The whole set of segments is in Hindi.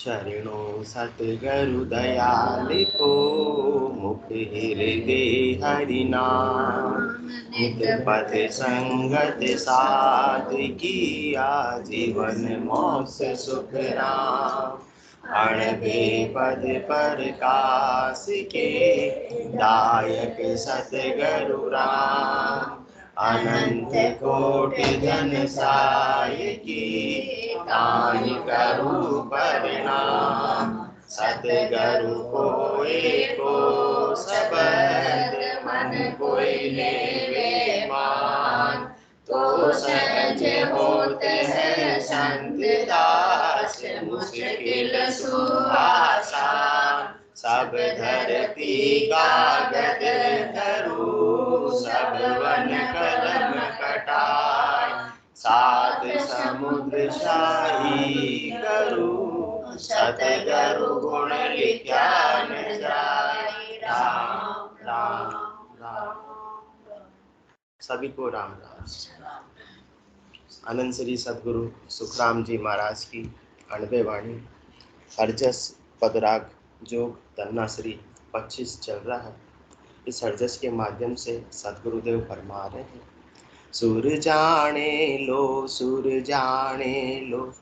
चरणों सतगुरु दयाल को मुख हृदय हरि नाम। नित पथ संगत साधकी आजीवन मोक्ष सुख राम। अणबे पद प्रकाश के दायक सतगुरु राम। अनंत कोटि जन सायकी ताहि करु परिणाम। सतगुरु को एको शब्द मन कोई लेवे मान। तो सहज होते हैं संत दास मुश्किल सुआसान। सब धरती कागज धरू सब वन कलम कटाय। सात समुद्र शाही करू सतगुरु गुण लिखा न जाय। राम राम राम। सभी को राम राम। आनंद श्री सदगुरु सुखराम जी महाराज की 98 वाणी हरजस पदराग जोग तन्ना श्री 25 चल रहा है। इस हरजस के माध्यम से सदगुरुदेव फरमा रहे हैं, सुर जाने लो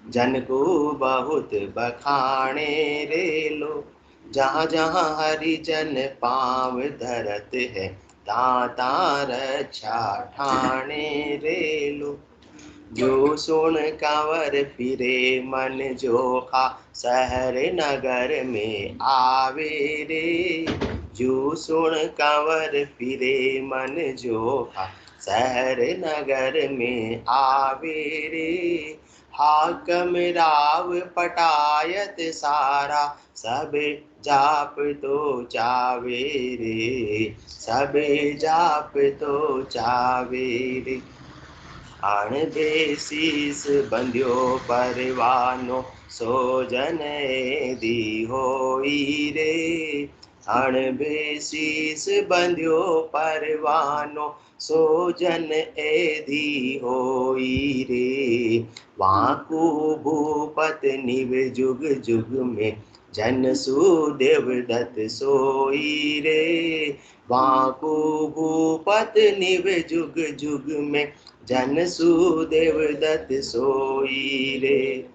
जन को बहुत बखाने रे लो। जहाँ जहाँ हरि जन पाँव धरत है दाता रक्षा ठाणे रे लो। जो सुन कंवर फिरे मन जोखा शहर नगर में आवे रे। जो सुन कंवर फिरे मन जोखा शहर नगर में आवे रे। हाकम राव पटायत सारा सब जाप तो चावे रे। सब जाप तो चावे रे। आण बेसीस बंध्यो परवानो सो जन दी होई रे। आण बेसीस बंध्यो परवानो सो जन एधी होई रे। वाकू भूपत निव जुग जुग में जन सुदेव दत्त सोई रे। वाकू भूपत निव जुग जुग में जन सुदेव दत्त सोई रे।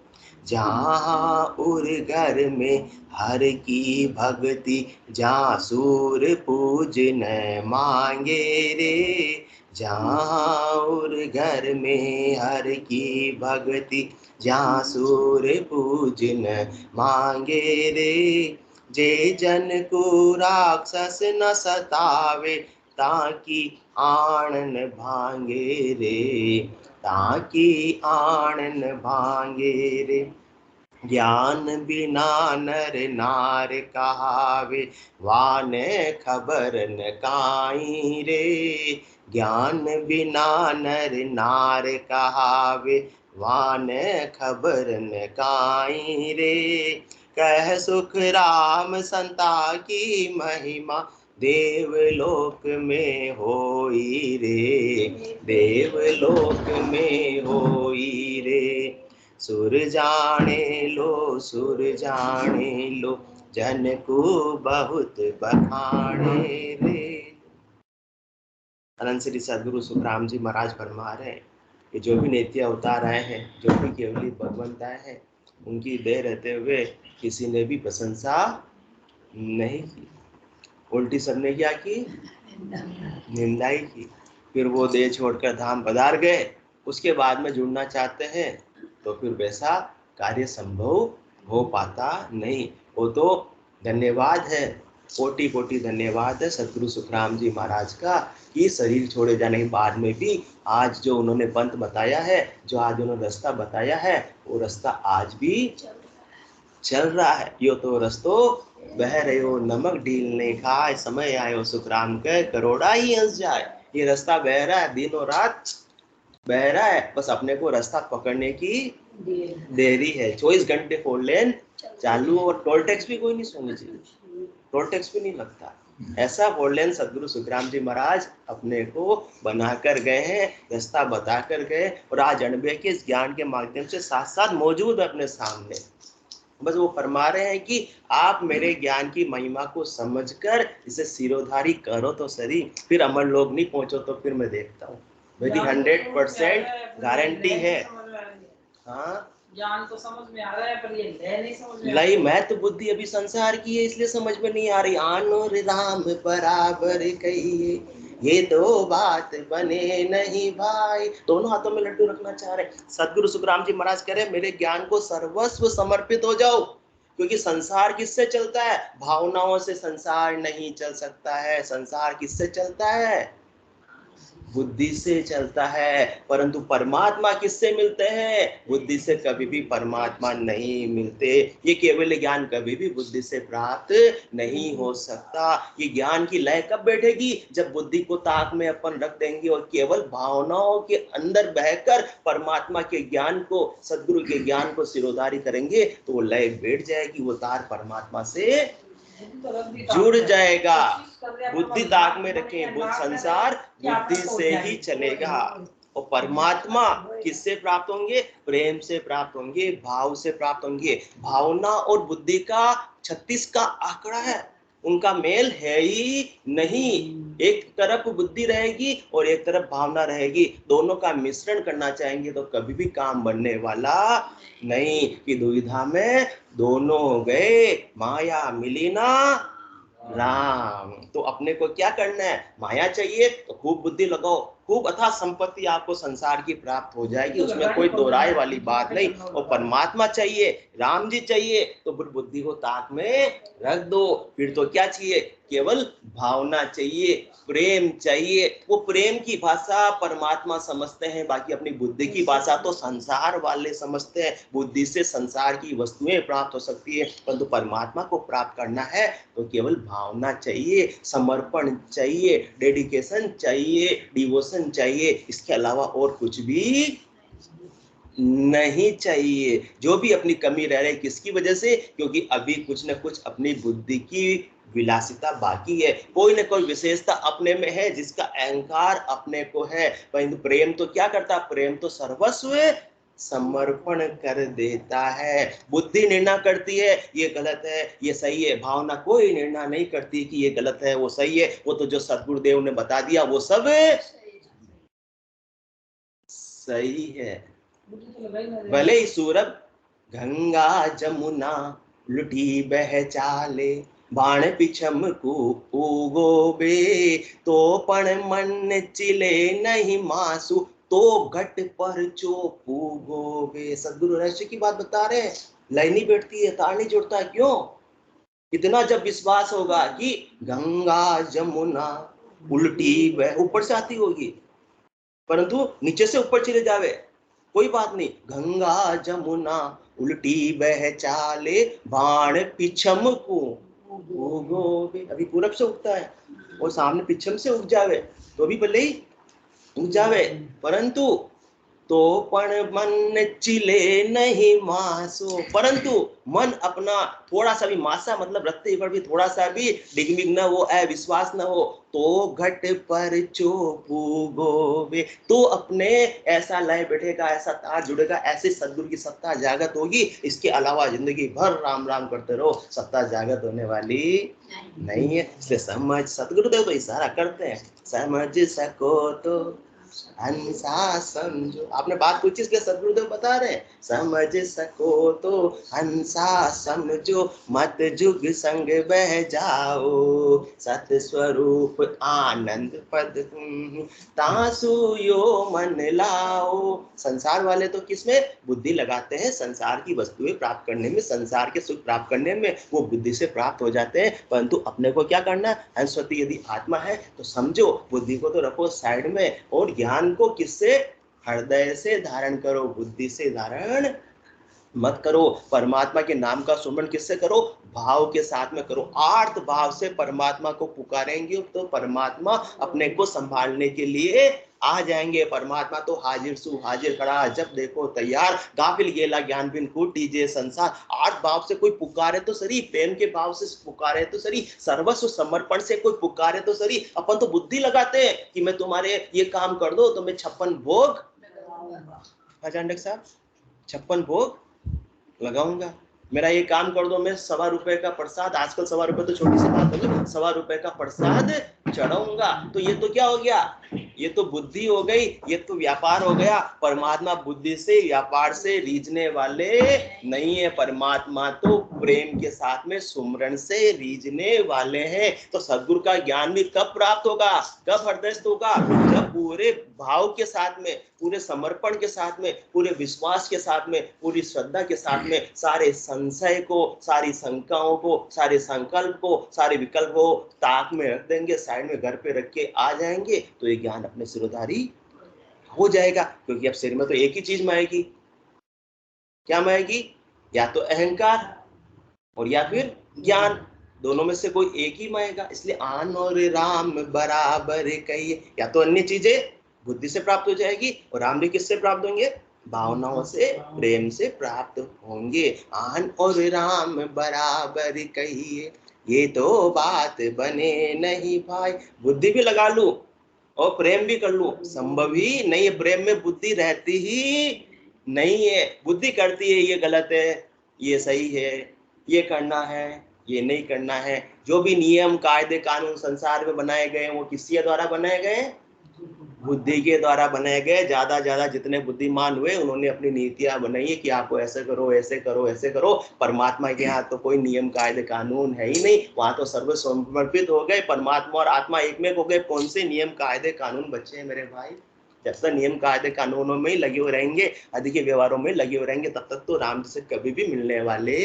जहाँ उर घर में हर की भक्ति जहाँ सूर पूज न मांगे रे। जहाँ उर घर में हर की भक्ति जहाँ सूर पूज न मांगे रे। जे जन को राक्षस न सतावे ताकि आणन भांगे रे। ताकि आणन भांगे रे। ज्ञान बिना नर नार कहावे वान खबर न काई रे। ज्ञान बिना नर नार कहावे वान खबर न काई रे। कह सुख राम संता की महिमा देवलोक में होई रे। देवलोक में होई रे। सुर जाने लो जन को बहुत बखाने रे। अनंत श्री सदगुरु सुखराम जी महाराज फरमा रहे हैं कि जो भी नित्य अवतार आए हैं, जो भी केवली भगवंत आए हैं, उनकी देह रहते हुए किसी ने भी प्रशंसा नहीं की। उल्टी सबने क्या की? निंदा ही की। फिर वो देह छोड़कर धाम पधार गए। उसके बाद में जुड़ना चाहते हैं तो फिर वैसा कार्य संभव हो पाता नहीं। वो तो धन्यवाद है, कोटि कोटि धन्यवाद है सदगुरु सुखराम जी महाराज का कि शरीर छोड़े जाने के बाद में भी आज जो उन्होंने पंथ बताया है, जो आज उन्होंने रास्ता बताया है, वो रास्ता आज भी चल रहा है। यो तो रस्तो बह रहे हो नमक ढील नहीं खाए, समय आयो सुखराम के करोड़ा ही हंस जाए। ये रास्ता बह रहा है, दिनों रात बह रहा है, बस अपने को रास्ता पकड़ने की देरी है। 24 घंटे 4 लेन चालू और टोल टैक्स भी कोई नहीं सुननी चाहिए, टोल टैक्स भी नहीं लगता। ऐसा 4 लेन सदगुरु सुखराम जी महाराज अपने को बना कर गए हैं, रास्ता बता कर गए और आज अणबे के इस ज्ञान के माध्यम से साथ साथ मौजूद है अपने सामने। बस वो फरमा रहे हैं कि आप मेरे ज्ञान की महिमा को समझकर इसे सिरोधारी करो तो सही, फिर अमर लोग नहीं पहुंचो तो फिर मैं देखता हूँ। मेरी 100% गारंटी है। हाँ, ज्ञान तो समझ में आ रहा है पर ये लय नहीं समझ में। लय मैं तो बुद्धि अभी संसार की है इसलिए समझ में नहीं आ रही। आनो राम बराबर कहिए ये दो बात बने नहीं भाई। दोनों हाथों में लड्डू रखना चाह रहे। सदगुरु सुखराम जी महाराज कह रहे मेरे ज्ञान को सर्वस्व समर्पित हो जाओ, क्योंकि संसार किससे चलता है? भावनाओं से संसार नहीं चल सकता है। संसार किससे चलता है? बुद्धि से चलता है। परंतु परमात्मा किससे मिलते हैं? बुद्धि से कभी भी परमात्मा नहीं मिलते। ये केवल ज्ञान कभी भी बुद्धि से प्राप्त नहीं हो सकता। ये ज्ञान की लय कब बैठेगी? जब बुद्धि को ताक में अपन रख देंगे और केवल भावनाओं के अंदर बहकर परमात्मा के ज्ञान को, सदगुरु के ज्ञान को सिरोधारी करेंगे तो वो लय बैठ जाएगी। वो तार परमात्मा से जुड़ जाएगा। बुद्धि ताक में रखें, संसार बुद्धि से ही चलेगा। और परमात्मा किससे प्राप्त होंगे? प्रेम से प्राप्त होंगे, भाव से प्राप्त होंगे। भावना और बुद्धि का 36 का आंकड़ा है, उनका मेल है ही नहीं। एक तरफ बुद्धि रहेगी और एक तरफ भावना रहेगी, दोनों का मिश्रण करना चाहेंगे तो कभी भी काम बनने वाला नहीं। कि दुविधा में दोनों हो गए, माया मिली ना राम। तो अपने को क्या करना है? माया चाहिए तो खूब बुद्धि लगाओ, खूब अथाह संपत्ति आपको संसार की प्राप्त हो जाएगी, उसमें कोई दो राय वाली बात नहीं। और परमात्मा चाहिए, राम जी चाहिए तो बुद्धि को ताक में रख दो। फिर तो क्या चाहिए? केवल भावना चाहिए, प्रेम चाहिए। वो प्रेम की भाषा परमात्मा समझते हैं, बाकी अपनी बुद्धि की भाषा तो संसार वाले समझते हैं। बुद्धि से संसार की वस्तुएं प्राप्त हो सकती है, परंतु परमात्मा को प्राप्त करना है तो केवल भावना चाहिए, समर्पण चाहिए, डेडिकेशन चाहिए, डिवोशन चाहिए। इसके अलावा और कुछ भी नहीं चाहिए। जो भी अपनी कमी रह रही किसकी वजह से? क्योंकि अभी कुछ न कुछ अपनी बुद्धि की विलासिता बाकी है, कोई न कोई विशेषता अपने में है जिसका अहंकार अपने को है। परंतु प्रेम तो क्या करता? प्रेम तो सर्वस्व समर्पण कर देता है। बुद्धि निर्णय करती है ये गलत है ये सही है, भावना कोई निर्णय नहीं करती कि ये गलत है वो सही है। वो तो जो सद्गुरुदेव ने बता दिया वो सब सही है। भले ही सूरभ गंगा जमुना लुटी बह चाले, बाण पिछम को उगोबे, तो पण मन चिले नहीं मासु, तो घट पर चोपू गोबे। सदगुरु रहस्य की बात बता रहे हैं। लय नहीं बैठती है, तार नहीं जुड़ता है। क्यों? इतना जब विश्वास होगा कि गंगा जमुना उल्टी बह, ऊपर से आती होगी परंतु नीचे से ऊपर चले जावे कोई बात नहीं। गंगा जमुना उल्टी बह चाले, बाण पिछम को उगोबे। अभी पूरब से उगता है और सामने पिछम से उग जावे तो भी भले ही उग जावे, परंतु तो पण मन चिले नहीं मासो। परंतु मन अपना थोड़ा सा भी मासा मतलब रखते पर भी थोड़ा सा भी डिगमिग न हो, अविश्वास न हो, तो घट पर चोपू गोबे। तो अपने ऐसा लय बैठेगा, ऐसा तार जुड़ेगा, ऐसे सदगुरु की सत्ता जागत होगी। इसके अलावा जिंदगी भर राम राम करते रहो, सत्ता जागत होने वाली नहीं है। इसलिए समझ, सदगुरुदेव तो इशारा करते हैं, समझ सको तो हंसा समझो। आपने बात पूछी इसलिए सदगुरुदेव बता रहे हैं, समझ सको तो हंसा समझो, मत जुग संग बह जाओ, सत स्वरूप आनंद पद तासु यो मन लाओ। संसार वाले तो किसमें बुद्धि लगाते हैं? संसार की वस्तुएं प्राप्त करने में, संसार के सुख प्राप्त करने में वो बुद्धि से प्राप्त हो जाते हैं। परंतु अपने को क्या करना है? हंसवती यदि आत्मा है तो समझो, बुद्धि को तो रखो साइड में और ज्ञान को किससे? हृदय से धारण करो, बुद्धि से धारण मत करो। परमात्मा के नाम का सुमरण किससे करो? भाव के साथ में करो। आर्त भाव से परमात्मा को पुकारेंगे तो परमात्मा अपने को संभालने के लिए आ जाएंगे। परमात्मा तो हाजिर सु हाजिर खड़ा, जब देखो तैयार, गाफिल गेला ज्ञान बिन कूट दीजिए संसार। आर्त भाव से कोई पुकारे तो सरी, प्रेम के भाव से पुकारे तो सरी, सर्वस्व समर्पण से कोई पुकारे तो सरी। अपन तो बुद्धि लगाते हैं कि मैं तुम्हारे ये काम कर दो तो मैं 56 भोग, अचानक साहब 56 भोग लगाऊंगा। मेरा ये काम कर दो, मैं ₹1.25 का प्रसाद, आजकल ₹1.25 तो छोटी सी बात है, ₹1.25 का प्रसाद चढ़ाऊंगा। तो ये तो क्या हो गया, ये तो बुद्धि हो गई, ये तो व्यापार हो गया। परमात्मा बुद्धि से व्यापार से रीझने वाले नहीं है, परमात्मा तो प्रेम के साथ में सुमरन से रीझने वाले हैं। तो सद्गुरु का ज्ञान भी कब प्राप्त होगा, कब हृदयस्थ होगा, जब पूरे भाव के साथ में, पूरे समर्पण के साथ में, पूरे विश्वास के साथ में, पूरी श्रद्धा के साथ में सारे संशय को, सारी शंकाओं को, सारे संकल्प को, सारे विकल्प को ताक में रख देंगे, साइड में घर पे रख के आ जाएंगे, तो ये ज्ञान अपने सिरोधारी हो जाएगा। क्योंकि अब सिर में तो एक ही चीज माएगी, क्या माएगी, या तो अहंकार और या फिर ज्ञान, दोनों में से कोई एक ही माएगा। इसलिए आन और राम बराबर कहिए, या तो अन्य चीजें बुद्धि से प्राप्त हो जाएगी और राम भी किससे प्राप्त होंगे, भावनाओं से, प्रेम से प्राप्त होंगे। आन और राम बराबर कहिए, ये तो बात बने नहीं भाई। बुद्धि भी लगा लूं और प्रेम भी कर लूं, संभव ही नहीं है। प्रेम में बुद्धि रहती ही नहीं है, बुद्धि करती है ये गलत है, ये सही है, ये करना है, ये नहीं करना है। जो भी नियम कायदे कानून संसार में बनाए गए वो किसके द्वारा बनाए गए, बुद्धि के द्वारा बनाए गए। ज्यादा जितने बुद्धिमान हुए उन्होंने अपनी नीतियां बनाई है कि आपको ऐसे करो, ऐसे करो, ऐसे करो। परमात्मा के यहाँ तो कोई नियम कायदे कानून है ही नहीं, वहां तो सर्व समर्पित हो गए, परमात्मा और आत्मा एक में हो गए। कौन से नियम कायदे कानून बच्चे हैं मेरे भाई, जब तक नियम कायदे कानूनों में ही लगे हुए रहेंगे, अधिक व्यवहारों में लगे हुए रहेंगे, तब तक तो राम जी से कभी भी मिलने वाले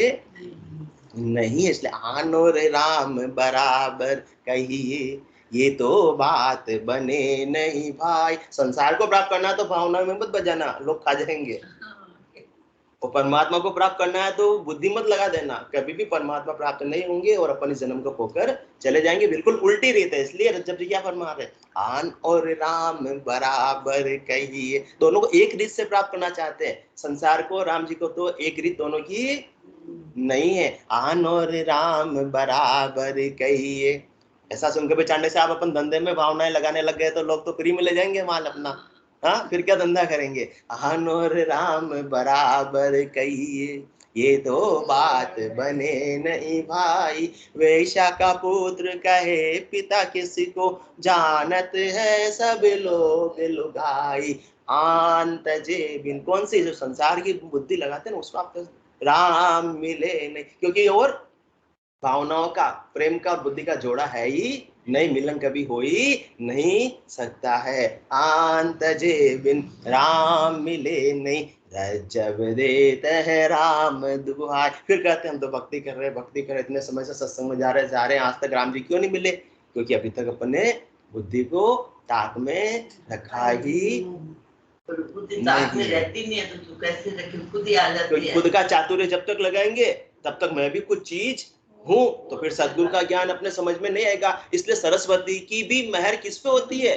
नहीं है। इसलिए आन और राम बराबर कहिए, ये तो बात बने नहीं भाई। संसार को प्राप्त करना है तो भावना में मत बजाना, लोग खा जाएंगे। और परमात्मा को प्राप्त करना है तो बुद्धि मत लगा देना, कभी भी परमात्मा प्राप्त नहीं होंगे और अपन इस जन्म को खोकर चले जाएंगे। बिल्कुल उल्टी रीत है। इसलिए रज्जब जी क्या फरमा रहे, आन और राम बराबर कहिए, दोनों को एक रीत से प्राप्त करना चाहते हैं। संसार को, राम जी को तो एक रीत दोनों की नहीं है। आन और राम बराबर कहिए, ऐसा सुनकर बेचारने से आप अपन धंधे में भावनाएं लगाने लग गए तो लोग तो फ्री में ले जाएंगे माल अपना, हाँ फिर क्या धंधा करेंगे। आन और राम बराबर कहिए, ये तो बात बने नहीं भाई। वैश्या का पुत्र कहे पिता किसी को, जानत है सब लोग लुगाई। आन तजे बिन, कौन सी जो संसार की बुद्धि लगाते हैं ना उसको आप राम मिले नहीं, क्योंकि और भावनाओं का, प्रेम का और बुद्धि का जोड़ा है ही नहीं, मिलन कभी हो ही नहीं सकता है। आन तजे बिन राम मिले नहीं, जब देते हैं राम दुहाई। फिर कहते हैं हम तो भक्ति कर रहे हैं, भक्ति कर रहे, इतने समय से सत्संग में जा रहे हैं, आज तक राम जी क्यों नहीं मिले, क्योंकि अभी तक अपने बुद्धि को ताक में रखा ही नहीं रहती नहीं है। तो तू कैसे रखे, खुद ही आ जाती है। खुद का चातुर्य जब तक लगाएंगे तब तक मैं भी कुछ चीज हूँ, तो फिर सद्गुरु का ज्ञान अपने समझ में नहीं आएगा। इसलिए सरस्वती की भी महर किस पे होती है,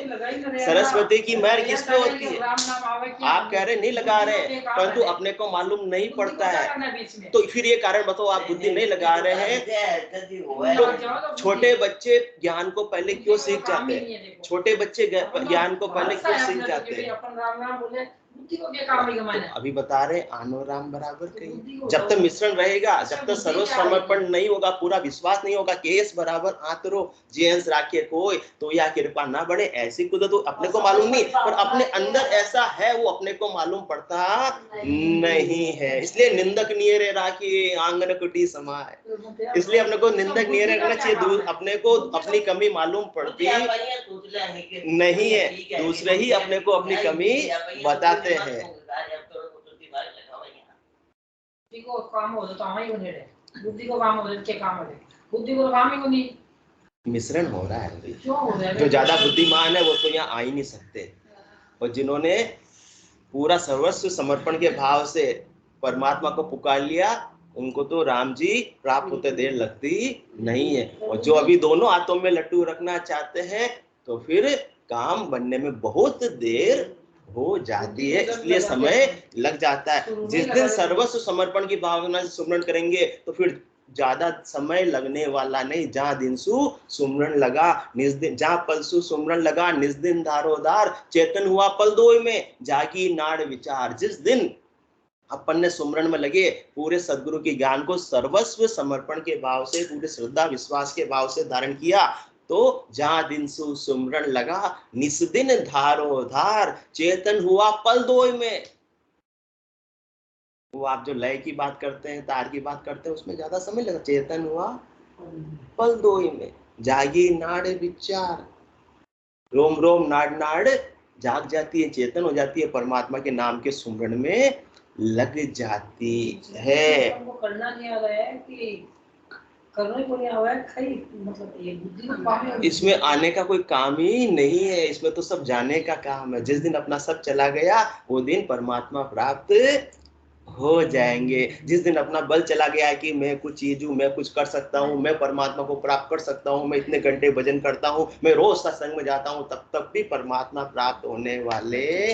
सरस्वती की महर किस पे होती है। आप कह रहे नहीं लगा रहे, परंतु अपने को मालूम नहीं पड़ता है, तो फिर ये कारण बताओ आप बुद्धि नहीं लगा रहे हैं। तो छोटे बच्चे ज्ञान को पहले क्यों सीख जाते हैं, छोटे बच्चे ज्ञान को पहले क्यों सीख जाते हैं। तो अभी बता रहे आनो राम बराबर कहीं, जब तक मिश्रण रहेगा, जब तक सर्व समर्पण नहीं होगा, पूरा विश्वास नहीं होगा, केस बराबर आतरो जेंस राखे कोई, तो या कृपा ना बढ़े। ऐसी कुछ तो अपने को मालूम नहीं, पर अपने अंदर ऐसा है वो अपने को मालूम पड़ता नहीं है। इसलिए निंदक नियरे राखी आंगन कुटी समाए, इसलिए अपने को निंदक नियरे रखना चाहिए। अपने को अपनी कमी मालूम पड़ती नहीं है, दूसरे ही अपने को अपनी कमी बताते हैं। को काम हो तो हमारी होने रे, बुद्धि को काम हो के काम हो, बुद्धि को काम ही नहीं, मिश्रण हो रहा है। क्यों हो रहा है? जो ज्यादा बुद्धिमान है वो तो यहाँ आ ही नहीं सकते, और जिन्होंने पूरा सर्वस्व समर्पण के भाव से परमात्मा को पुकार लिया उनको तो राम जी प्राप्त होते देर लगती नहीं है। और जो अभी दोनों हाथों में लट्टू रखना चाहते हैं तो फिर काम बनने में बहुत देर हो जाती है, इसलिए समय लग जाता है। जिस दिन सर्वस्व समर्पण की भावना से सुमरण करेंगे तो फिर ज्यादा समय लगने वाला नहीं। जहां दिनसु सुमरण लगा निज दिन, जहां पलसु सुमरण लगा निज दिन दारोदार, चेतन हुआ पल दोय में जागी नाड़ विचार। जिस दिन अपन ने सुमरन में लगे, पूरे सदगुरु के ज्ञान को सर्वस्व समर्पण के भाव से, पूरे श्रद्धा विश्वास के भाव से धारण किया, तो जहां दिन सु सुमरन लगा, निस्दिन धारो धार, चेतन हुआ पल दोय में। वो आप जो लय की बात करते हैं, तार की बात करते हैं, उसमें ज्यादा समय लगा। चेतन हुआ पल दोय में, जागी नाड़ विचार, रोम रोम नाड़ नाड़ जाग जाती है, चेतन हो जाती है, परमात्मा के नाम के सुमरन में लग जाती है। करना नहीं आ रहा है कि करने को नहीं आ रहा है, खाली मतलब ये बुद्धि में काम है। इसमें आने का कोई काम ही नहीं है, इसमें तो सब जाने का काम है। जिस दिन अपना सब चला गया, वो दिन परमात्मा प्राप्त हो जाएंगे। जिस दिन अपना बल चला गया है कि मैं कुछ चीज हूँ, मैं कुछ कर सकता हूँ, मैं परमात्मा को प्राप्त कर सकता हूँ, मैं इतने घंटे भजन करता हूँ, मैं रोज सत्संग में जाता हूँ, तब भी परमात्मा प्राप्त होने वाले,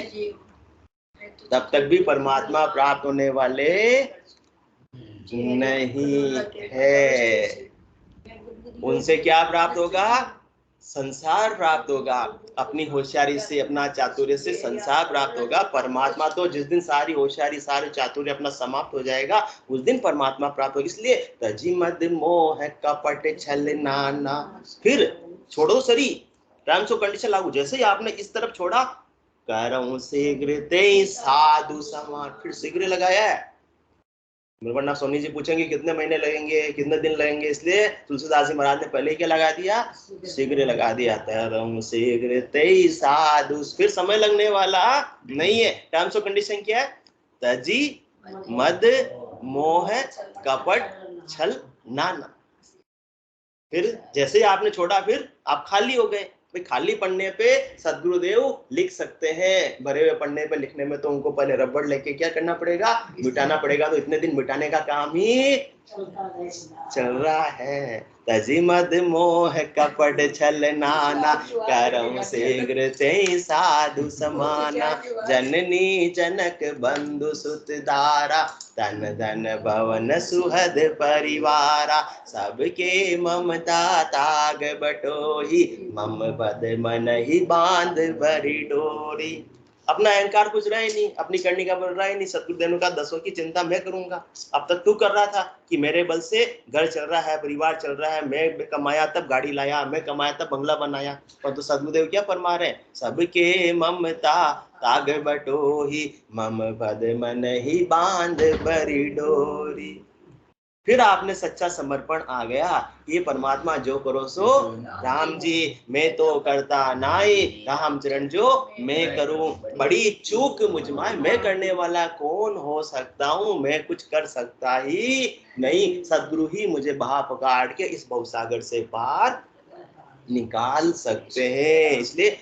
तब तक भी परमात्मा प्राप्त होने वाले नहीं है। उनसे क्या प्राप्त होगा? संसार प्राप्त होगा। अपनी होशियारी से, अपना चातुर्य से संसार प्राप्त होगा। परमात्मा तो जिस दिन सारी होशियारी, सारे चातुर्य अपना समाप्त हो जाएगा, उस दिन परमात्मा प्राप्त होगा। इसलिए तजी मद मोह कपट छल नाना, फिर छोड़ो शरीर, टर्म्स ऑफ कंडीशन लागू। जैसे ही आपने इस तरफ छोड़ा, करऊं शीघ्र ते साधु समान, फिर शीघ्र लगाया है। वरना सोनी जी पूछेंगे कितने महीने लगेंगे, कितने दिन लगेंगे, इसलिए तुलसीदास जी महाराज ने पहले क्या लगा दिया? शीघ्र लगा दिया। तरम शीघ्र तेई साधु, फिर समय लगने वाला नहीं है। टर्म्स ऑफ कंडीशन क्या है? तजी मद मोह कपट छल नाना। फिर जैसे आपने छोड़ा, फिर आप खाली हो गए। भाई खाली पन्ने पे सदगुरुदेव लिख सकते हैं, भरे हुए पन्ने पे लिखने में तो उनको पहले रबड़ लेके क्या करना पड़ेगा? मिटाना पड़ेगा। तो इतने दिन मिटाने का काम ही चल रहा है। तजी मद मोह कपट छल नाना, करऊं शीघ्र ते साधु समाना, जननी जनक बंधु सुत दारा, तन धन भवन सुहद परिवारा, सबके ममता ताग बटोही, मम पद मन ही बांध भरी डोरी। अपना अहंकार कुछ रहा ही नहीं, अपनी करनी का बल रहा ही नहीं। सतगुरुदेव ने कहा दसों की चिंता मैं करूंगा। अब तक तू कर रहा था कि मेरे बल से घर चल रहा है, परिवार चल रहा है, मैं कमाया तब गाड़ी लाया, मैं कमाया तब बंगला बनाया। और तो सतगुरुदेव क्या फरमा रहे हैं? सबके ममता ताग बटोही, मम पद मन ही बांध भरी डोरी। फिर आपने सच्चा समर्पण आ गया, ये परमात्मा जो करो सो राम जी, मैं तो करता नाई, राम चरण जो मैं करूं, बड़ी चूक मुझ में, मैं करने वाला कौन हो सकता हूं, मैं कुछ कर सकता ही नहीं। सदगुरु ही मुझे बहा पकड़ के इस भवसागर से पार निकाल सकते हैं। इसलिए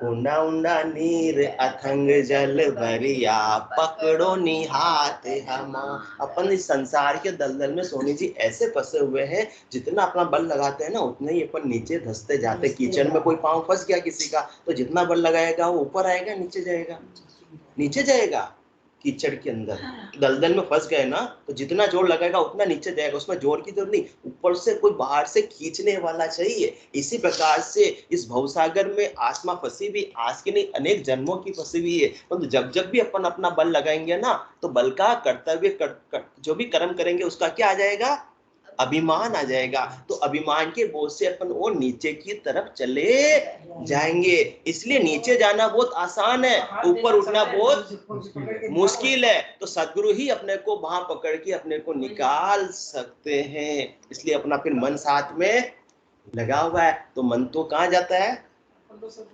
उंडा उंडा नीर अथंग जल भरिया, पकड़ो निहाथ हमा। अपन इस संसार के दलदल में सोनी जी ऐसे फंसे हुए हैं, जितना अपना बल लगाते हैं ना, उतना ही अपन नीचे धंसते जाते। कीचड़ में कोई पांव फंस गया किसी का, तो जितना बल लगाएगा वो ऊपर आएगा, नीचे जाएगा, नीचे जाएगा। कीचड़ के अंदर दलदल में फंस गए ना, तो जितना जोर लगाएगा उतना नीचे जाएगा। उसमें जोर की जरूरत नहीं, ऊपर से कोई बाहर से खींचने वाला चाहिए। इसी प्रकार से इस भवसागर में आत्मा फंसी भी, आज की नहीं अनेक जन्मों की फंसी हुई है। परंतु जब भी अपन अपना बल लगाएंगे ना, तो बल का कर्तव्य जो भी कर्म करेंगे उसका क्या आ जाएगा? अभिमान आ जाएगा। तो अभिमान के बोझ से अपन वो नीचे की तरफ चले जाएंगे। इसलिए नीचे जाना बहुत आसान है, ऊपर उठना बहुत मुश्किल है। तो सदगुरु ही अपने को वहां पकड़ के अपने को निकाल सकते हैं। इसलिए अपना फिर मन साथ में लगा हुआ है। तो मन तो कहाँ जाता है?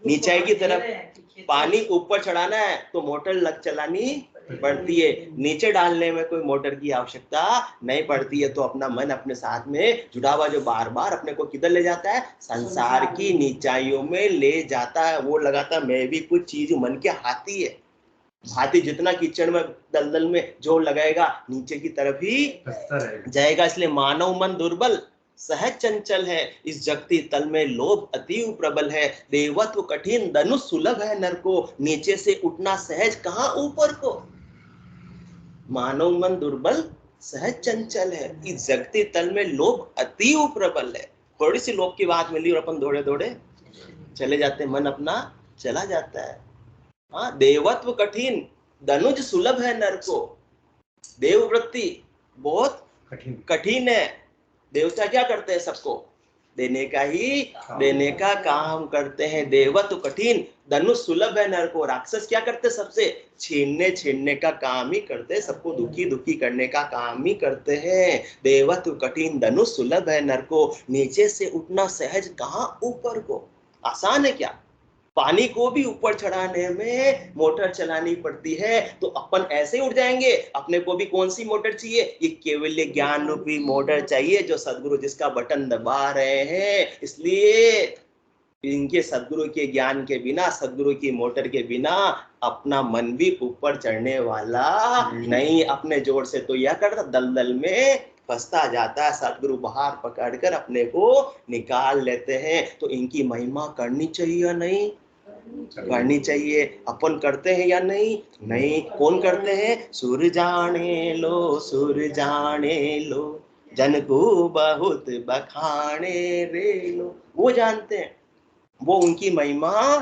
नीचे की तरफ। पानी ऊपर चढ़ाना है तो मोटर चलानी पड़ती है, नीचे डालने में कोई मोटर की आवश्यकता नहीं पड़ती है। तो अपना मन अपने साथ में जुड़ा हुआ जो बार बार अपने को किधर ले जाता है? संसार की नीचाइयों में ले जाता है। वो लगाता मैं भी कुछ चीज, मन के हाथी है। हाथी जितना कीचड़ में दलदल में जोर लगाएगा, नीचे की तरफ ही जाएगा। इसलिए मानव मन दुर्बल सहज चंचल है, इस जगती तल में लोभ अतीव प्रबल है, देवत्व कठिन धनुष सुलभ है नर को, नीचे से उठना सहज कहां ऊपर को। मानव मन दुर्बल सहज चंचल है, इस जगती तल में लोभ अतीव प्रबल है। थोड़ी सी लोभ की बात मिली और अपन दौड़े दौड़े चले जाते, मन अपना चला जाता है। हाँ, देवत्व कठिन, धनुज सुलभ है नर को, देववृत्ति बहुत कठिन है। देवता क्या करते हैं, सबको देने का काम करते हैं। देवत्व कठिन, धनुष सुलभ है नर को। राक्षस क्या करते, सबसे छीनने का काम ही करते, सबको दुखी करने का काम ही करते हैं। देवत्व कठिन, धनुष सुलभ है नर को। नीचे से उठना सहज, कहाँ ऊपर को आसान है क्या? पानी को भी ऊपर चढ़ाने में मोटर चलानी पड़ती है, तो अपन ऐसे उड़ जाएंगे? अपने को भी कौन सी मोटर चाहिए? ये केवल ज्ञान रूपी मोटर चाहिए, जो सदगुरु जिसका बटन दबा रहे हैं। इसलिए इनके सदगुरु के ज्ञान के बिना, सदगुरु की मोटर के बिना अपना मन भी ऊपर चढ़ने वाला नहीं। अपने जोर से तो यह करता, दलदल में फंसता जाता है। सदगुरु बाहर पकड़कर अपने को निकाल लेते हैं। तो इनकी महिमा करनी चाहिए या नहीं? करनी चाहिए। अपन करते हैं या नहीं? नहीं। कौन करते हैं? सुर जाने लो, जन को बहुत बखाने रे लो, वो जानते हैं, वो उनकी महिमा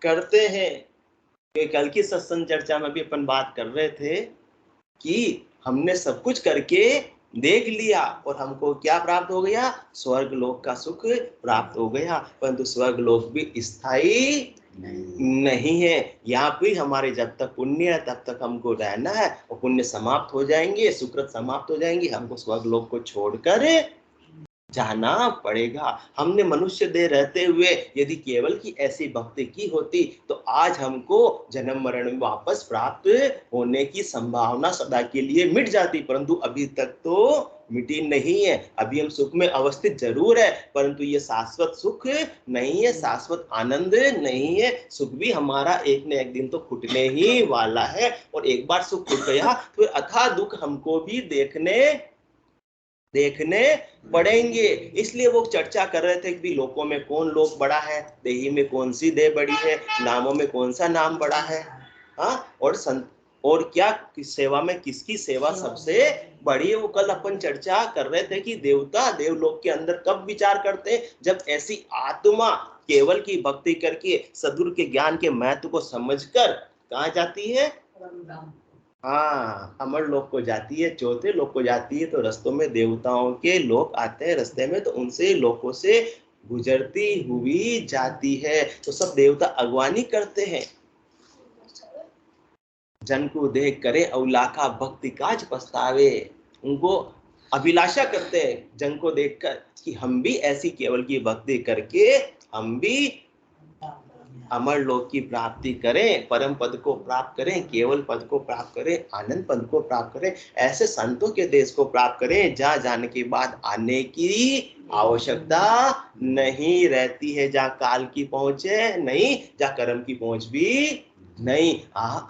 करते हैं। कल की सत्संग चर्चा में भी अपन बात कर रहे थे कि हमने सब कुछ करके देख लिया और हमको क्या प्राप्त हो गया? स्वर्ग लोक का सुख प्राप्त हो गया। परंतु स्वर्ग लोक भी स्थायी नहीं है। यहाँ पे हमारे जब तक पुण्य है तब तक हमको रहना है, और पुण्य समाप्त हो जाएंगे, सुकृत समाप्त हो जाएंगे, हमको स्वर्ग लोक को छोड़कर जाना पड़ेगा। हमने मनुष्य देह रहते हुए यदि केवल की ऐसी भक्ति की होती तो आज हमको जन्म मरण में वापस प्राप्त होने की संभावना सदा के लिए मिट जाती। परंतु अभी तक तो मिटी नहीं है। अभी हम सुख में अवस्थित जरूर है, परंतु ये शाश्वत सुख नहीं है, शाश्वत आनंद नहीं है। सुख भी हमारा एक न एक दिन तो फूटने ही वाला है, और एक बार सुख फूट गया तो अथाह दुख हमको भी देखने पड़ेंगे। इसलिए वो चर्चा कर रहे थे कि लोकों में कौन लोक बड़ा है, देही में कौन सी देह बड़ी है, नामों में कौन सा नाम बड़ा है, हाँ, और क्या किस सेवा में किसकी सेवा सबसे बड़ी है। वो कल अपन चर्चा कर रहे थे कि देवता देवलोक के अंदर कब विचार करते हैं? जब ऐसी आत्मा केवल की भक्ति करके सदगुरु के ज्ञान के महत्व को समझकर कहाँ जाती है? हाँ, अमर लोक को जाती है, चौथे लोक को जाती है। तो रस्तों में देवताओं के लोक आते हैं रास्ते में, तो उनसे लोकों से गुजरती हुई जाती है। तो सब देवता अगवानी करते हैं, जन को देख करे अवलाखा भक्ति काज पछतावे। उनको अभिलाषा करते हैं जन को देखकर कि हम भी ऐसी केवल की भक्ति करके हम भी अमर लोक की प्राप्ति करें, परम पद को प्राप्त करें, केवल पद को प्राप्त करें, आनंद पद को प्राप्त करें, ऐसे संतों के देश को प्राप्त करें जहाँ जाने के बाद आने की आवश्यकता नहीं रहती है, जहाँ काल की पहुंच है नहीं, जहाँ कर्म की पहुंच भी नहीं।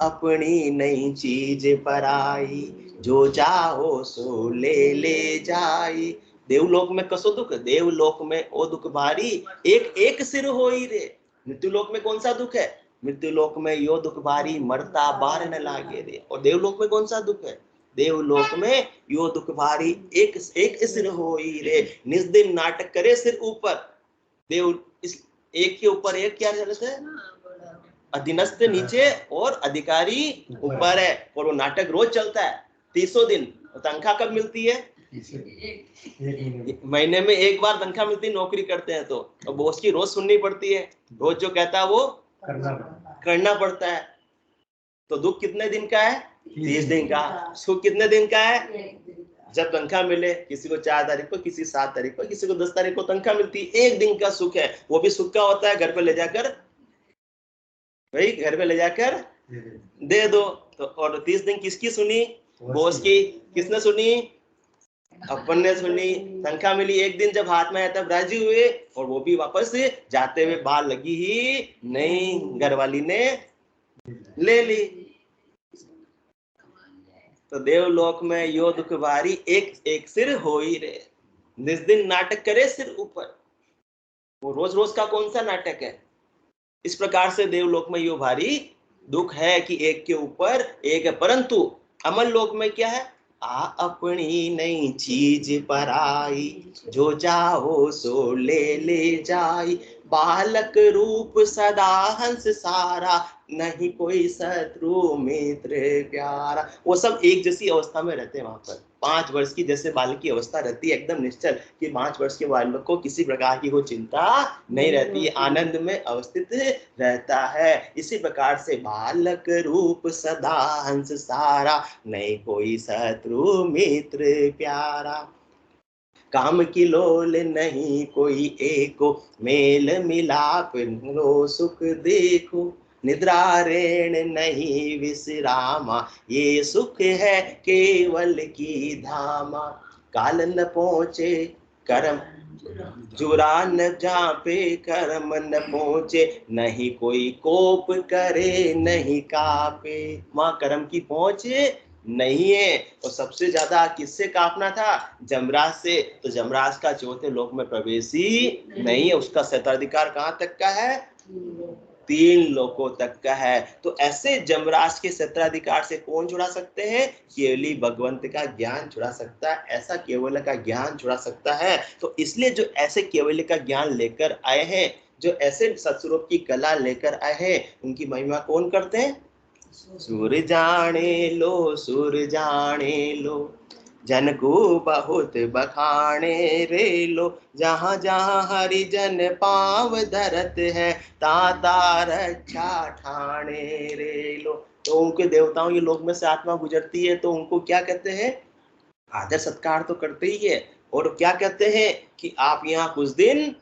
अपनी नई चीज पराई, जो चाहो सो ले जाई। देवलोक में कसो दुख, देवलोक में ओ दुख भारी, एक एक सिर होई रे। मृत्युलोक में कौन सा दुख है? मृत्युलोक में यो दुख भारी, मरता बार न लागे रे। और देवलोक में कौन सा दुख है? देवलोक में यो दुख भारी, एक एक सिर होई रे। निज दिन नाटक करे सिर ऊपर। देव इस एक के ऊपर एक क्या रहता है? अधीनस्थ नीचे और अधिकारी ऊपर है। और वो नाटक रोज चलता है 300 दिन। तनख्वाह कब मिलती है? महीने में एक बार तनख्वाह मिलती है, नौकरी करते हैं तो। और बॉस की रोज सुननी पड़ती है, रोज जो कहता है वो करना पड़ता है। तो दुख कितने दिन का है? 30 दिन का। सुख कितने दिन का है? जब तनख्वाह मिले, किसी को 4 तारीख को, किसी 7 तारीख को, किसी को 10 तारीख को तनख्वाह मिलती है। एक दिन का सुख है, वो भी सुख का होता है घर पे ले जाकर, भाई घर पे ले जाकर दे दो। तो और 30 दिन किसकी सुनी? बॉस की। किसने सुनी? अपन ने सुनी। तनख्वाह मिली, एक दिन जब हाथ में आया तब राजी हुए, और वो भी वापस जाते हुए बाल लगी ही नहीं, घरवाली ने ले ली। तो देवलोक में यो दुख भारी, एक एक सिर होई रे। जिस दिन नाटक करे सिर ऊपर। वो रोज रोज का कौन सा नाटक है? इस प्रकार से देवलोक में यो भारी दुख है कि एक के ऊपर एक है। परंतु अमर लोक में क्या है? अपनी नई चीज पराई, जो चाहो सो ले जाई। बालक रूप सदा हंस सारा, नहीं कोई शत्रु मित्र प्यारा। वो सब एक जैसी अवस्था में रहते हैं वहां पर। 5 वर्ष की जैसे बालक की अवस्था रहती है एकदम निश्चल, कि 5 वर्ष के बालक को किसी प्रकार की कोई चिंता नहीं रहती, आनंद में अवस्थित रहता है। इसी प्रकार से बालक रूप सदा हंस सारा, नहीं कोई शत्रु मित्र प्यारा। काम की लोल नहीं कोई एको, मेल मिलाप लो सुख देखो। निद्रा ऋण नहीं विश्रामा, ये सुख है केवल की धामा। काल न पहुँचे कर्म जुरा न जापे, कर्म न पहुँचे नहीं कोई कोप करे नहीं कापे। वहाँ कर्म की पहुँच नहीं है। और सबसे ज्यादा किससे कापना था? जमराज से। तो जमराज का चौथे लोक में प्रवेश ही नहीं है। उसका क्षेत्राधिकार कहाँ तक का है? 3 लोकों तक का है। तो ऐसे जमराज के क्षेत्राधिकार से कौन छुड़ा सकते हैं? केवली भगवंत का ज्ञान छुड़ा सकता है, ऐसा केवल का ज्ञान छुड़ा सकता है। तो इसलिए जो ऐसे केवल का ज्ञान लेकर आए हैं, जो ऐसे सत्स्वरूप की कला लेकर आए हैं, उनकी महिमा कौन करते हैं? सुर जाने लो, सुर जाने लो, जन को बहुत बखाने रे लो। जहाँ जहाँ हरिजन पाव धरत है, ताता रक्षा ठाणे रे लो। तो उनके देवताओं के लोक में से आत्मा गुजरती है तो उनको क्या कहते हैं? आदर सत्कार तो करते ही है। और क्या कहते हैं कि आप यहाँ कुछ दिन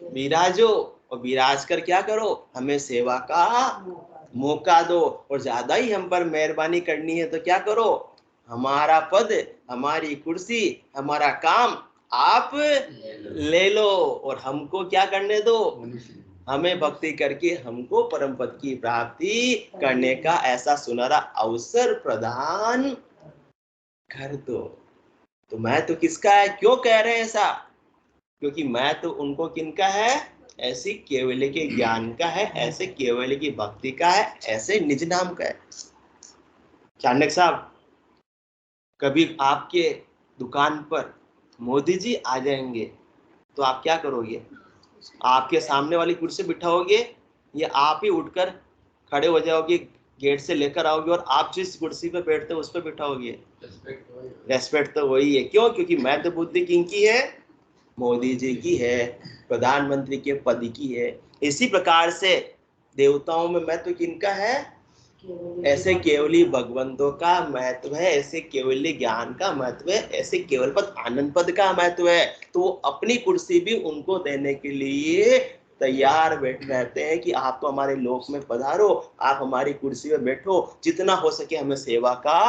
विराजो, और विराज कर क्या करो? हमें सेवा का मौका दो। और ज्यादा ही हम पर मेहरबानी करनी है तो क्या करो? हमारा पद, हमारी कुर्सी, हमारा काम आप ले लो, और हमको क्या करने दो? हमें भक्ति करके हमको परम पद की प्राप्ति करने का ऐसा सुनहरा अवसर प्रदान कर दो। तो मैं तो किसका है? क्यों कह रहे हैं ऐसा? क्योंकि मैं तो उनको किनका है? ऐसी केवल के ज्ञान का है, ऐसे केवल की भक्ति का है, ऐसे निज नाम का है। चाणक्य साहब, कभी आपके दुकान पर मोदी जी आ जाएंगे तो आप क्या करोगे? आपके सामने वाली कुर्सी बिठाओगे या आप ही उठकर खड़े हो जाओगे, गेट से लेकर आओगे और आप जिस कुर्सी पे बैठते हो उस पर बिठाओगे? रेस्पेक्ट तो वही है। क्यों? क्योंकि मैं तो बुद्धि किनकी है? मोदी जी की है, प्रधानमंत्री के पद की है। इसी प्रकार से देवताओं में महत्व किनका है? ऐसे केवली भगवंतों का महत्व है, ऐसे केवली ज्ञान का महत्व है, ऐसे केवल पद आनंद पद का महत्व है। तो वो अपनी कुर्सी भी उनको देने के लिए तैयार बैठ रहते हैं कि आप तो हमारे लोक में पधारो, आप हमारी कुर्सी में बैठो, जितना हो सके हमें सेवा का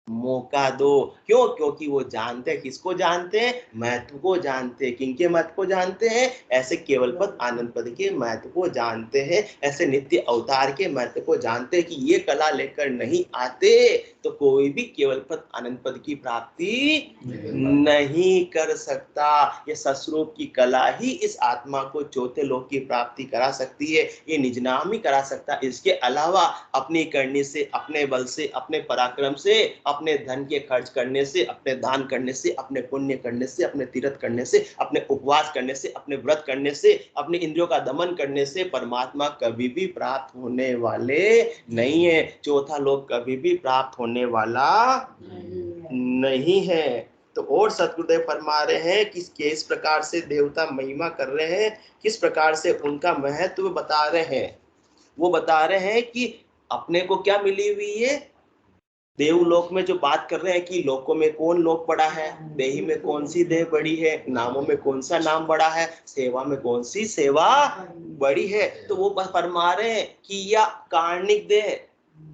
मौका दो। क्यों? क्योंकि वो जानते हैं, किसको जानते हैं? महत्व को जानते हैं। किनके महत्व को जानते हैं? ऐसे केवल पद आनंद पद के महत्व को जानते हैं, ऐसे नित्य अवतार के महत्व को जानते हैं कि ये कला लेकर नहीं आते तो कोई भी केवल पद आनंद पद की प्राप्ति नहीं कर सकता। ये सस्वरूप की कला ही इस आत्मा को चौथे लोक की प्राप्ति करा सकती है, ये निज नाम ही करा सकता है। इसके अलावा अपनी करनी से, अपने बल से, अपने पराक्रम से, अपने धन के खर्च करने से, अपने दान करने से, अपने पुण्य करने से, अपने तीर्थ करने से, अपने उपवास करने से, अपने व्रत करने से, अपने इंद्रियों का दमन करने से परमात्मा कभी भी प्राप्त होने वाले नहीं है। चौथा लोक कभी भी प्राप्त होने वाला नहीं है। तो और सतगुरुदेव फरमा रहे हैं कि किस प्रकार से देवता महिमा कर रहे हैं, किस प्रकार से उनका महत्व बता रहे हैं। वो बता रहे हैं कि अपने को क्या मिली हुई है? देवलोक में जो बात कर रहे हैं कि लोकों में कौन लोक बड़ा है, देही में कौन सी देह बड़ी है, नामों में कौन सा नाम बड़ा है, सेवा में कौन सी सेवा बड़ी है। तो वो फरमा रहे हैं कि या कार्णिक देह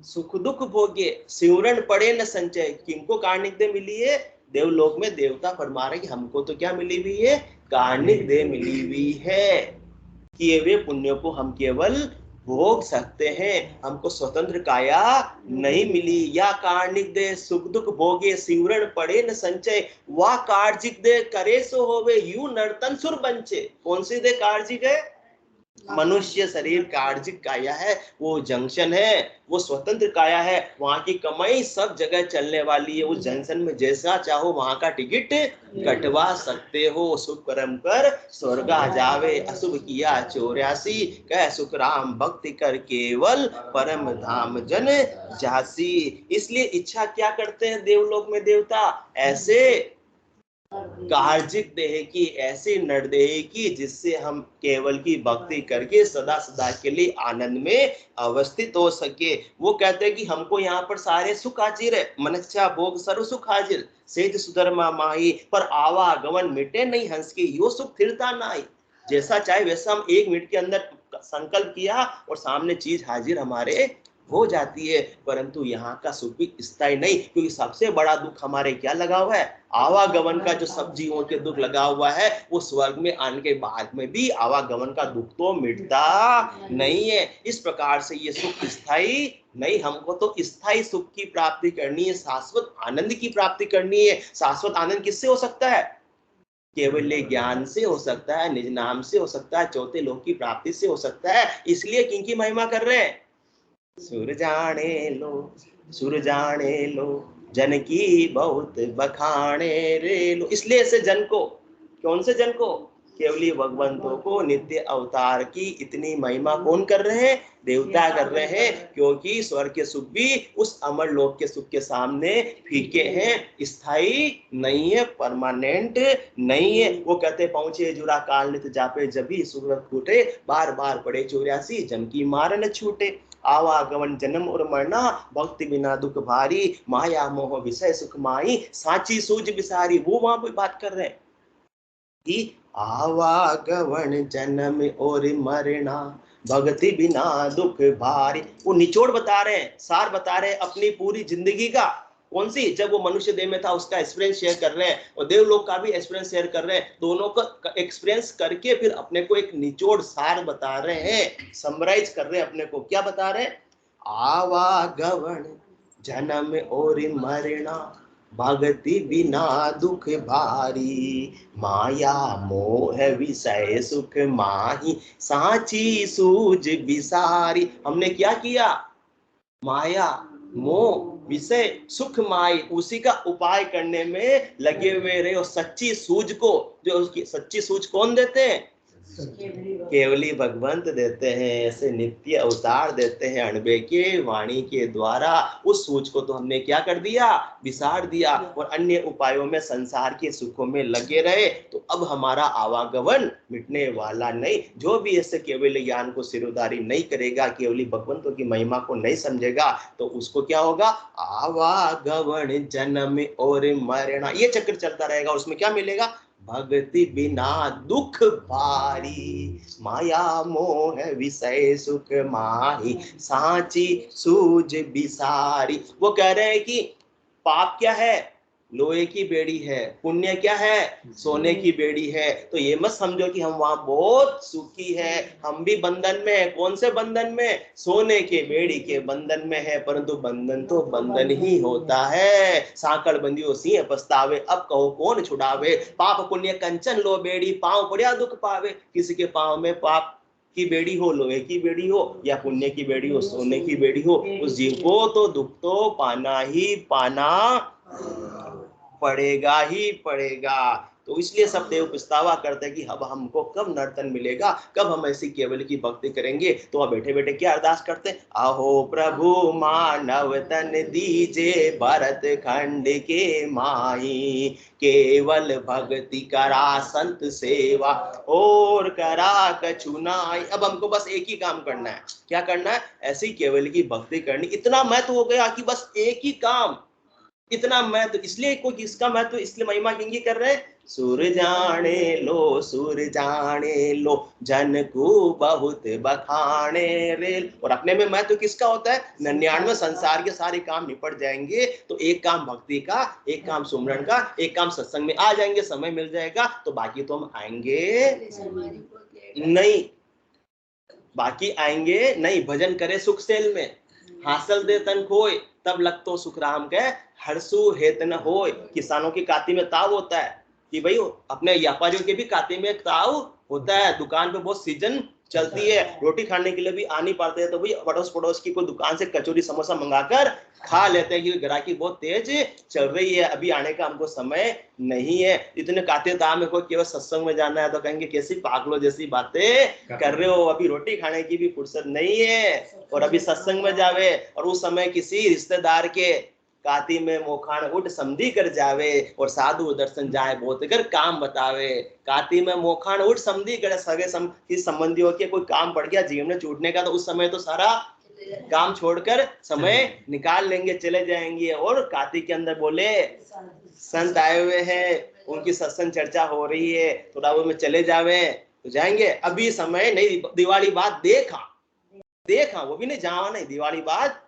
सुख दुख भोगे, सिमरन पड़े न संचय। किनको कार्णिक देह मिली है? देवलोक में देवता फरमा रहे कि हमको तो क्या मिली हुई है? कार्णिक देह मिली हुई है। किए हुए पुण्यों को हम केवल भोग सकते हैं, हमको स्वतंत्र काया नहीं मिली। या कार्णिक दे सुख दुख भोगे, सिमरन पड़े न संचय। वह कार्जिक दे करे सो होवे, यू नर्तन सुर बंचे। कौन सी दे कार्जिक है? मनुष्य शरीर कार्जिक काया है, वो जंक्शन है, वो स्वतंत्र काया है, वहां की कमाई सब जगह चलने वाली है। उस जंक्शन में जैसा चाहो वहां का टिकट कटवा सकते हो। शुभ कर्म कर स्वर्गा जावे, अशुभ किया 84, कह सुख राम भक्ति कर केवल परम धाम जन जासी। इसलिए इच्छा क्या करते हैं देवलोक में देवता? ऐसे कार्जिक देह की, ऐसी नरदेह की, जिससे हम केवल की भक्ति करके सदा सदा के लिए आनंद में अवस्थित हो सके। वो कहते हैं कि हमको यहाँ पर सारे सुख हाजिर है, मनुष्य भोग सर्व सुख हाजिर, सेज सुधर्मा माही, पर आवागमन मिटे नहीं हंस की, यो सुख फिरता नहीं। जैसा चाहे वैसा हम 1 मिनट के अंदर संकल्प किया और सामने चीज हाजिर हमारे हो जाती है, परंतु यहाँ का सुख भी स्थायी नहीं, क्योंकि सबसे बड़ा दुख हमारे क्या लगा हुआ है? आवागमन का। जो सब जीवों के दुख लगा हुआ है, वो स्वर्ग में आने के बाद में भी आवागमन का दुख तो मिटता नहीं है। इस प्रकार से ये सुख स्थायी नहीं, हमको तो स्थायी सुख की प्राप्ति करनी है, शाश्वत आनंद की प्राप्ति करनी है। शाश्वत आनंद किससे हो सकता है? केवल ज्ञान से हो सकता है, निज नाम से हो सकता है, चौथे लोक की प्राप्ति से हो सकता है। इसलिए किनकी महिमा कर रहे हैं? सुर जाने लो जन की बहुत बखाने रे लो। इसलिए ऐसे जन को, कौन से जन को? केवली भगवंतों को, नित्य अवतार की इतनी महिमा कौन कर रहे हैं? देवता कर रहे हैं, क्योंकि स्वर्ग के सुख भी उस अमर लोक के सुख के सामने फीके हैं, स्थायी नहीं है, परमानेंट नहीं है। वो कहते पहुंचे जुरा काल नित जापे, जभी सुख फूटे, बार बार पड़े 84, जम की मार न छूटे। आवागमन जन्म और मरना, भक्ति बिना दुख भारी, माया मोह विषय सुख माई, साची सूझ बिसारी। वो वहां पे बात कर रहे हैं कि आवागमन जन्म और मरना, भक्ति बिना दुख भारी। वो निचोड़ बता रहे हैं, सार बता रहे हैं अपनी पूरी जिंदगी का। कौन सी? जब वो मनुष्य देह में था उसका एक्सपीरियंस शेयर कर रहे हैं, और देवलोक का भी एक्सपीरियंस शेयर कर रहे हैं। दोनों का एक्सपीरियंस करके फिर अपने को एक निचोड़ सार बता रहे हैं, समराइज कर रहे हैं अपने को। क्या बता रहे हैं? आवागमन जन्म और मरना, भक्ति बिना दुख भारी, माया मोह विषय सुख माही, साची सूझ बिसारी। हमने क्या किया? माया मोह विषय सुख माई, उसी का उपाय करने में लगे हुए रहे। और सच्ची सूझ को, जो उसकी सच्ची सूझ कौन देते हैं? केवली भगवंत देते हैं। ऐसे नित्य अवतार देते हैं अणबे के वाणी के द्वारा। उस सूझ को तो हमने क्या कर दिया? विसार दिया, और अन्य उपायों में, संसार के सुखों में लगे रहे। तो अब हमारा आवागमन मिटने वाला नहीं। जो भी ऐसे केवल ज्ञान को सिरोधारी नहीं करेगा, केवली भगवंतों की महिमा को नहीं समझेगा, तो उसको क्या होगा? आवागमन जन्म और मरना, ये चक्र चलता रहेगा। उसमें क्या मिलेगा? भक्ति बिना दुख भारी, माया मोह विषय सुख माही, साची सूझ बिसारी। वो कह रहे हैं कि पाप क्या है? लोहे की बेड़ी है। पुण्य क्या है? सोने की बेड़ी है। तो ये मत समझो कि हम वहां बहुत सुखी है, हम भी बंधन में है। कौन से बंधन में? सोने के बेड़ी के बंधन में है। परंतु बंधन तो बंधन ही होता है। साकड़ बंदियों सिंह पछतावे, अब कहो कौन छुड़ावे। पाप पुण्य कंचन लो बेड़ी, पांव पड़िया दुख पावे। किसी के पांव में पाप की बेड़ी हो, लोहे की बेड़ी हो, या पुण्य की बेड़ी हो, सोने की बेड़ी हो, उस जीव को तो दुख तो पाना ही पाना पड़ेगा ही पड़ेगा। तो इसलिए सब देव पछतावा करते हैं कि अब हमको कब नर्तन मिलेगा, कब हम ऐसी केवल की भक्ति करेंगे। तो वह बैठे बैठे क्या अरदास करते हैं? आहो प्रभु मानव तन दीजे, भरत खंड के माही, केवल भक्ति करा संत सेवा, और करा कछु नाई। अब हमको बस एक ही काम करना है। क्या करना है? ऐसी केवल की भक्ति करनी। इतना महत्व हो गया कि बस एक ही काम, इतना महत्व। इसलिए कोई किसका महत्व, इसलिए महिमा किंगी कर रहे हैं? सुर जाने लो जन को बहुत बखाने रे। और अपने में महत्व किसका होता है? 99 संसार के सारे काम निपट जाएंगे, तो एक काम भक्ति का, एक काम सुमरन का, एक काम सत्संग में आ जाएंगे, समय मिल जाएगा। तो बाकी तो हम आएंगे नहीं, बाकी आएंगे नहीं। भजन करे सुख सेल में, हासिल दे तन खोए, तब लगतो सुख राम के हरसु हेत न होय। किसानों की काती में ताव होता है कि भाई, अपने व्यापारियों के भी काती में ताव होता है। दुकान पे बहुत सीजन चलती है। रोटी खाने के लिए भी आ नहीं पाते हैं तो भाई पड़ोस पड़ोस की कोई दुकान से कचौरी समोसा मंगाकर खा लेते हैं, क्योंकि ग्राहकी बहुत तेज चल रही है, अभी आने का हमको समय नहीं है। इतने काते दाम को केवल सत्संग में जाना है तो कहेंगे कैसी पागलों जैसी बातें कर रहे हो, अभी रोटी खाने की भी फुर्सत नहीं है और अभी सत्संग में जावे। और उस समय किसी रिश्तेदार के काती में मोखान उठ समझी कर जावे और साधु दर्शन जाए बहुत कर काम बतावे। काती में मोखान उठ समझी कर सगे संबंधियों के कोई काम पड़ गया जीवन में छूटने का, तो उस समय तो सारा काम छोड़कर समय निकाल लेंगे, चले जाएंगे। और काती के अंदर बोले संत आए हुए हैं, उनकी सत्संग चर्चा हो रही है, थोड़ा वो में चले जावे तो जाएंगे। अभी समय नहीं, दिवाली बाद देखा वो भी नहीं जावा नहीं, दिवाली बाद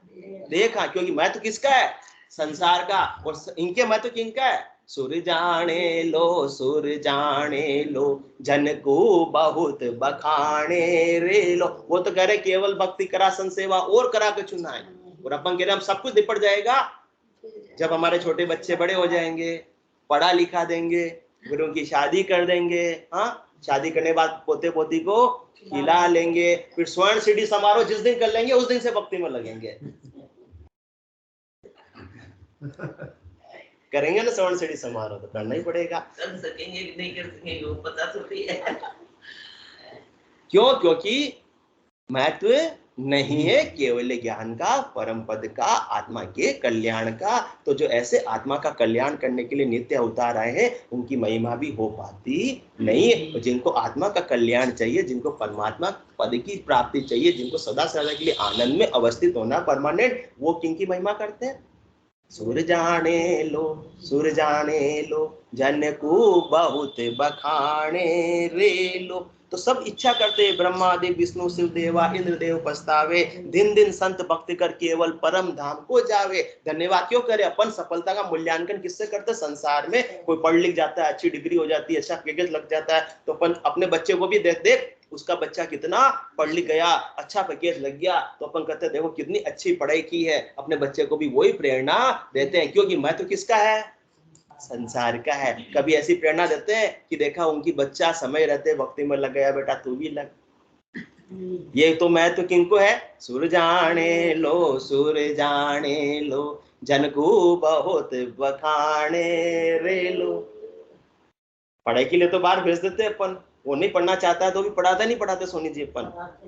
देखा, क्योंकि मैं तो किसका है, संसार का, और इनके मैं तो किनका है, सुर जाने लो जन को बहुत बखाने रे लो। वो तो कह रहे केवल भक्ति करा संत सेवा और करा के चुना है, और अपन कह रहे हम सब कुछ निपट जाएगा जब हमारे छोटे बच्चे बड़े हो जाएंगे, पढ़ा लिखा देंगे, फिर उनकी शादी कर देंगे। हाँ, शादी करने के बाद पोते पोती को खिला लेंगे, फिर स्वर्ण सीढ़ी समारोह जिस दिन कर लेंगे उस दिन से भक्ति में लगेंगे। करेंगे ना स्वर्ण सीढ़ी समारोह, तो करना ही पड़ेगा। कर सकेंगे कि नहीं कर सकेंगे वो पता थोड़ी है। क्यों? क्योंकि महत्व नहीं है केवल ज्ञान का, परम पद का, आत्मा के कल्याण का। तो जो ऐसे आत्मा का कल्याण करने के लिए नित्य अवतार आए हैं उनकी महिमा भी हो पाती नहीं है। जिनको आत्मा का कल्याण चाहिए, जिनको परमात्मा पद की प्राप्ति चाहिए, जिनको सदा सदा के लिए आनंद में अवस्थित होना परमानेंट, वो किनकी महिमा करते हैं? सुर जाने लो जन को बहुत बखाने रे लो। तो सब इच्छा करते ब्रह्मा देव विष्णु शिव देवा इंद्र देव पछतावे, दिन दिन संत भक्ति कर केवल परम धाम को जावे। धन्यवाद क्यों करे? अपन सफलता का मूल्यांकन किससे करते? संसार में कोई पढ़ लिख जाता है, अच्छी डिग्री हो जाती है, अच्छा पैकेज लग जाता है, तो अपन अपने बच्चे को भी देख उसका बच्चा कितना पढ़ लिख गया, अच्छा पैकेज लग गया, तो अपन कहते हैं देखो कितनी अच्छी पढ़ाई की है। अपने बच्चे को भी वही प्रेरणा देते हैं, क्योंकि मैं तो किसका है? संसार का है। कभी ऐसी प्रेरणा देते हैं कि देखा उनकी बच्चा समय रहते भक्ति में लग गया, बेटा तू भी लग। ये तो मैं तो किनको है? सुर जाने लो जन को बहुत बखाने रे लो। पढ़ाई के लिए तो बाहर भेज देते अपन, वो नहीं पढ़ना चाहता है तो भी पढ़ाते सोनी जी अपन।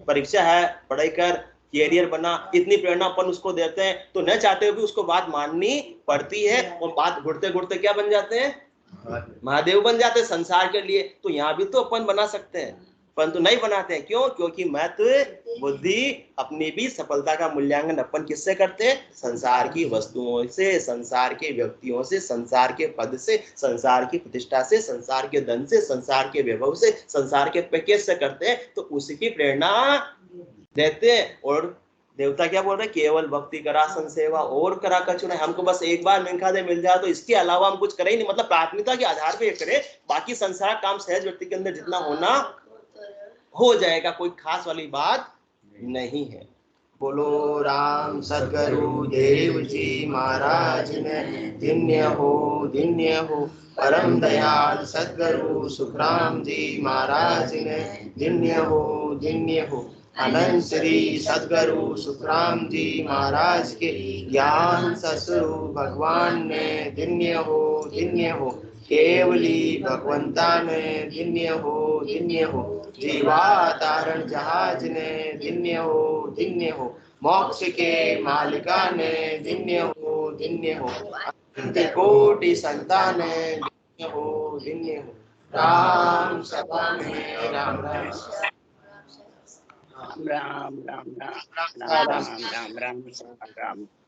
परीक्षा है, पढ़ाई कर, कैरियर बना, इतनी प्रेरणा अपन उसको देते हैं, तो न चाहते हुए भी उसको बात माननी पड़ती है। और बात घुटते घुटते क्या बन जाते हैं? महादेव बन जाते हैं संसार के लिए। तो यहाँ भी तो अपन बना सकते हैं, परंतु नहीं बनाते हैं। क्यों? क्योंकि महत्व बुद्धि अपनी भी सफलता का मूल्यांकन अपन किससे करते हैं? संसार की वस्तुओं से, संसार के व्यक्तियों से, संसार के पद से, संसार की प्रतिष्ठा से, संसार के धन से, संसार के वैभव से, संसार के पैकेज से करते हैं। तो उसी की प्रेरणा देते हैं। और देवता क्या बोल रहे? केवल भक्ति करा संत सेवा और करा कर चुना। हमको बस एक बार मिंखा दे मिल जाए तो इसके अलावा हम कुछ करें ही नहीं, मतलब प्राथमिकता के आधार पे करें, बाकी संसार काम सहज व्यक्ति के अंदर जितना होना हो जाएगा, कोई खास वाली बात नहीं है। बोलो राम सद्गुरु देव जी महाराज ने धन्य हो। परम दयाल सद्गुरु सुखराम जी महाराज ने धन्य हो। अनंत श्री सद्गुरु सुखराम जी महाराज के ज्ञान ससुरु भगवान ने धन्य हो। केवली भगवंता ने धन्य हो। जीवातारण जहाज ने धन्य हो। मोक्ष के मालिका ने धन्य हो। अनंत कोटि संतान ने धन्य हो। राम सभा में राम राम राम राम राम राम राम राम राम राम राम